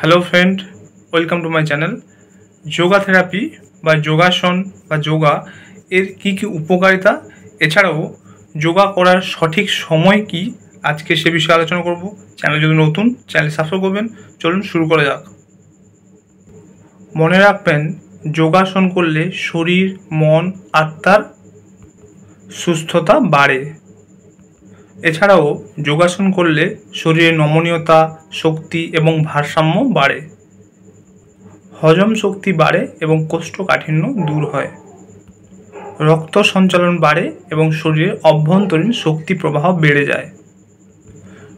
Hello friend, welcome to my channel. Yoga therapy বা যোগাসন বা যোগা এর কী উপকারিতা, এছাড়াও যোগা করার সঠিক সময় কি, আজকে সে বিষয়ে আলোচনা করব। চ্যানেল যদি নতুন, চ্যানেল সাবস্ক্রাইব করবেন। চলুন শুরু করা যাক। মনে রাখবেন, যোগাসন করলে শরীর, মন, আত্মার সুস্থতা বাড়ে। এছাড়াও যোগাসন করলে শরীরের নমনীয়তা, শক্তি এবং ভারসাম্য বাড়ে। হজম শক্তি বাড়ে এবং কোষ্ঠকাঠিন্য দূর হয়। রক্ত সঞ্চালন বাড়ে এবং শরীরের অভ্যন্তরীণ শক্তি প্রবাহ বেড়ে যায়।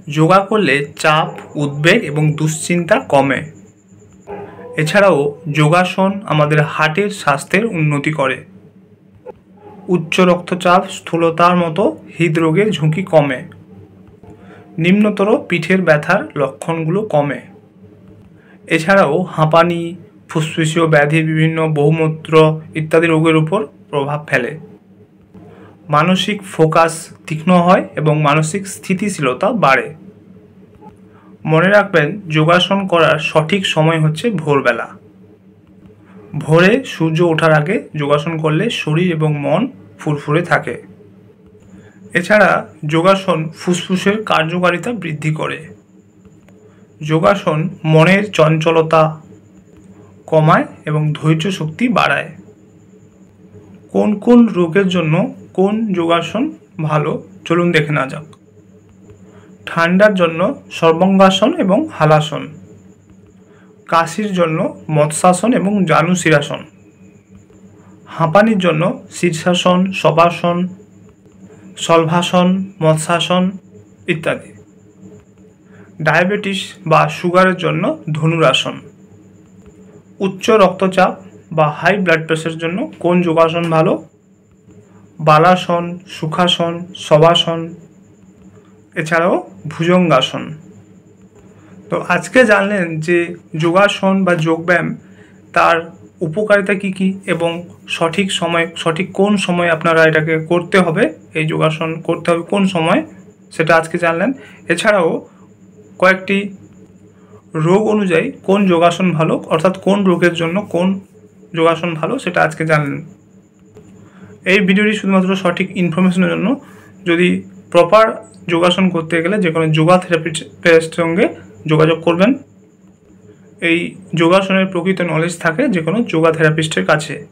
যোগা করলে চাপ, উদ্বেগ এবং দুশ্চিন্তা কমে। এছাড়াও যোগাসন আমাদের হার্টের স্বাস্থ্যের উন্নতি করে। উচ্চ রক্তচাপ, স্থূলতার মতো হৃদরোগের ঝুঁকি কমে। নিম্নতর পিঠের ব্যথার লক্ষণগুলো কমে। এছাড়াও হাঁপানি, ফুসফুসীয় ব্যাধি, বিভিন্ন বহুমূত্র ইত্যাদি রোগের উপর প্রভাব ফেলে। মানসিক ফোকাস তীক্ষ্ণ হয় এবং মানসিক স্থিতিশীলতা বাড়ে। মনে রাখবেন, যোগাসন করার সঠিক সময় হচ্ছে ভোরবেলা। ভোরে সূর্য ওঠার আগে যোগাসন করলে শরীর এবং মন ফুরফুরে থাকে। এছাড়া যোগাসন ফুসফুসের কার্যকারিতা বৃদ্ধি করে। যোগাসন মনের চঞ্চলতা কমায় এবং ধৈর্য শক্তি বাড়ায়। কোন কোন রোগের জন্য কোন যোগাসন ভালো, চলুন দেখে নেওয়া যাক। ঠান্ডার জন্য সর্বাঙ্গাসন এবং হালাসন। কাশির জন্য মৎস্যাসন এবং জানুশিরাসন। হাঁপানির জন্য শীর্ষাসন, শবাসন, শলভাসন, মৎস্যাসন ইত্যাদি। ডায়াবেটিস বা সুগারের জন্য ধনুরাসন। উচ্চ রক্তচাপ বা হাই ব্লাড প্রেশারের জন্য কোন যোগাসন ভালো? বালাসন, সুখাসন, শবাসন, এছাড়াও ভুজঙ্গাসন। তো আজকে জানলেন যে যোগাসন বা যোগব্যায়াম তার উপকারিতা কী কী এবং সঠিক সময়, সঠিক কোন সময় আপনারা এটাকে করতে হবে, এই যোগাসন করতে হবে কোন সময়, সেটা আজকে জানলেন। এছাড়াও কয়েকটি রোগ অনুযায়ী কোন যোগাসন ভালো, অর্থাৎ কোন রোগের জন্য কোন যোগাসন ভালো, সেটা আজকে জানলেন। এই ভিডিওটি শুধুমাত্র সঠিক ইনফরমেশনের জন্য। যদি প্রপার যোগাসন করতে গেলে যে কোনো যোগা থেরাপিস্টের সঙ্গে যোগাযোগ করবেন। এই যোগাসনের প্রকৃত নলেজ থাকে যে কোনো যোগা থেরাপিস্টের কাছে।